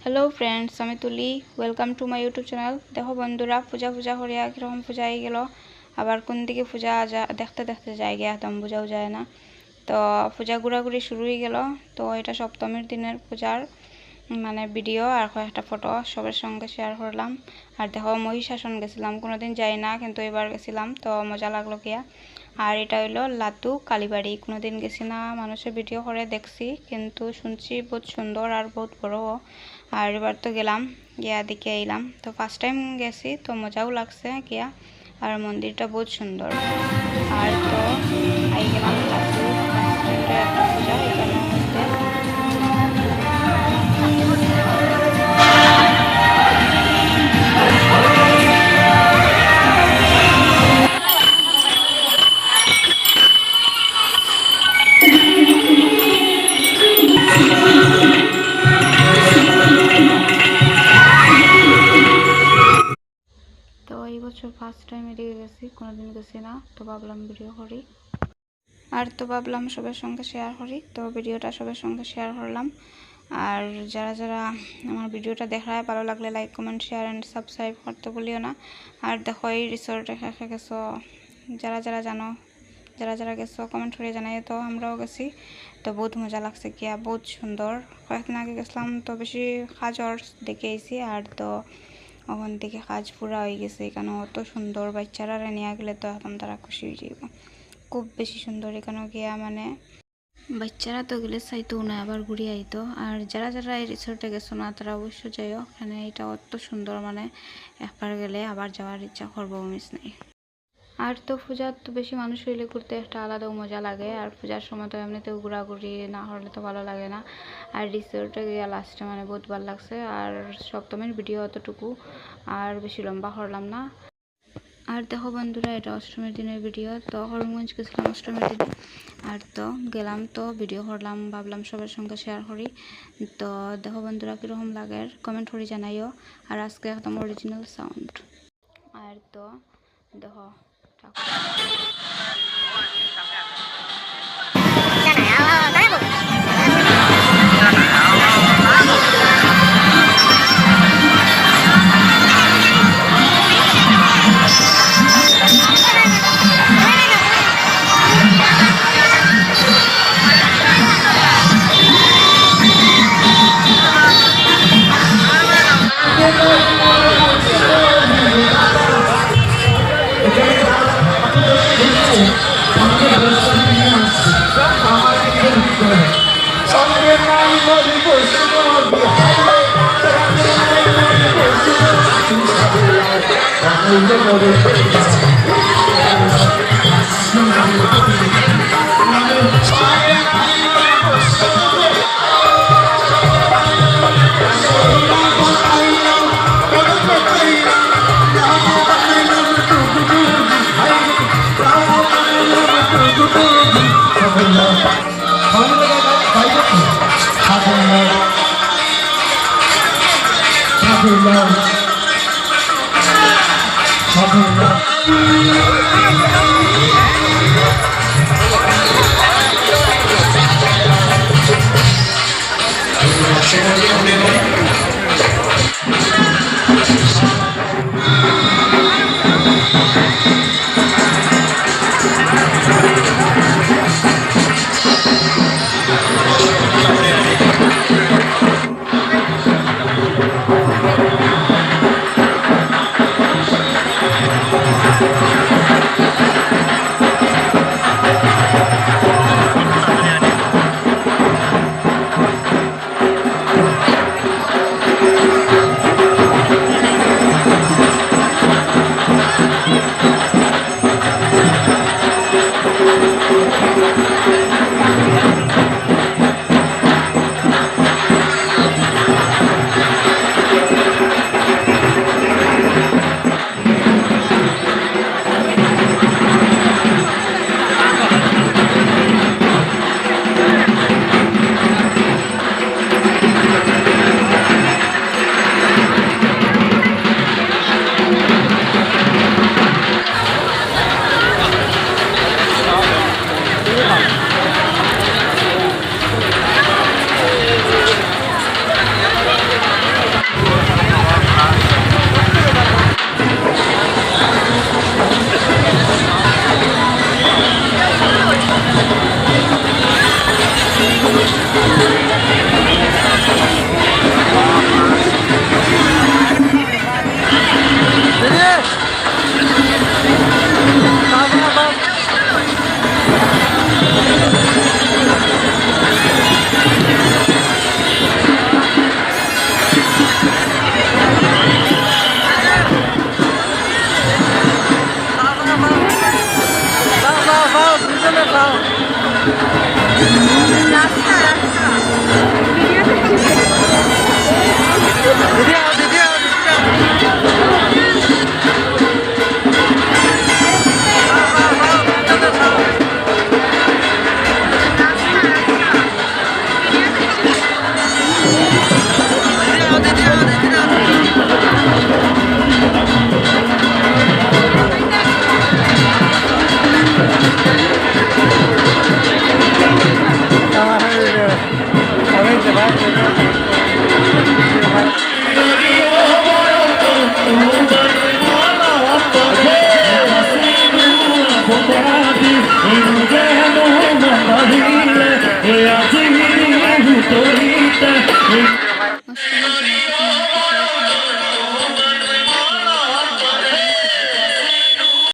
Hello friends আমি তুলি welcome to my YouTube channel. দেখো বন্ধুরা পূজা করিয়া কিরকম পূজা হয়ে গেল, আবার কোন দিকে পূজা দেখতে দেখতে যায় গিয়ে একদম বোঝাও যায় না। তো পূজা ঘোরাঘুরি শুরু হয়ে গেল। তো এটা সপ্তমীর দিনের পূজার মানে ভিডিও আর কয়েকটা ফটো সবার সঙ্গে শেয়ার করলাম। আর দেখো মহিষাসন গেছিলাম, কোনোদিন যাই না কিন্তু এবার গেছিলাম, তো মজা লাগলো গিয়া। আর এটা হইলো লাতু কালীবাড়ি, কোনোদিন গেছি না, মানুষের ভিডিও করে দেখছি কিন্তু শুনছি বহুত সুন্দর আর বহুত বড়। আর এবার তো গেলাম, গিয়া দেখে এলাম, তো ফার্স্ট টাইম গেছি তো মজাও লাগছে গিয়া। আর মন্দিরটা বহুত সুন্দর। আর তো আই গেলাম লাতু একটা পূজা এখানে হচ্ছে। তো এই বছর ফার্স্ট টাইম এদিকে গেছি, কোনোদিন গেছি না, তো ভাবলাম ভিডিও করি। আর তো ভাবলাম সবার সঙ্গে শেয়ার করি, তো ভিডিওটা সবার সঙ্গে শেয়ার করলাম। আর যারা যারা আমার ভিডিওটা দেখায় ভালো লাগলে like comment share and subscribe করতে ভুলিও না। আর দেখো এই রিসোর্টে গেছো, যারা যারা জানো, যারা যারা গেছো কমেন্ট করে জানাই। তো আমরাও গেছি, তো বহুত মজা লাগছে গিয়া, বহুত সুন্দর। কয়েকদিন আগে গেছিলাম তো বেশি কাজ দেখে আইছি, আর তো ওখান থেকে কাজ পুরা হয়ে গেছে। এখানে অত সুন্দর, বাচ্চারা নিয়ে গেলে তো একদম তারা খুশি হয়ে যাইব, খুব বেশি সুন্দর। এখানে গিয়া মানে বাচ্চারা তো গেলে চাইতেও না, আবার ঘুরে আইতো। আর যারা যারা এই রিসোর্টে গেছো না তারা অবশ্যই যাইও, এখানে এটা অত সুন্দর, মানে একবার গেলে আবার যাওয়ার ইচ্ছা করবো, মিস নেই। আর তো পূজার তো বেশি মানুষ হইলে ঘুরতে একটা আলাদাও মজা লাগে। আর পূজার সময় তো এমনিতেও ঘোরাঘুরি না হলে তো ভালো লাগে না। আর রিসোর্টে গিয়ে লাস্টে মানে বহুত ভালো লাগছে। আর সপ্তমীর ভিডিও অতটুকু, আর বেশি লম্বা করলাম না। আর দেখো বন্ধুরা এটা অষ্টমীর দিনের ভিডিও। তো হরিমগঞ্জ গেছিলাম অষ্টমীর দিনে, আর তো গেলাম, তো ভিডিও করলাম, ভাবলাম সবার সঙ্গে শেয়ার করি। তো দেখো বন্ধুরা কীরকম লাগে কমেন্ট করে জানাইও। আর আজকে একদম অরিজিনাল সাউন্ড। আর তো দেখো Gracias.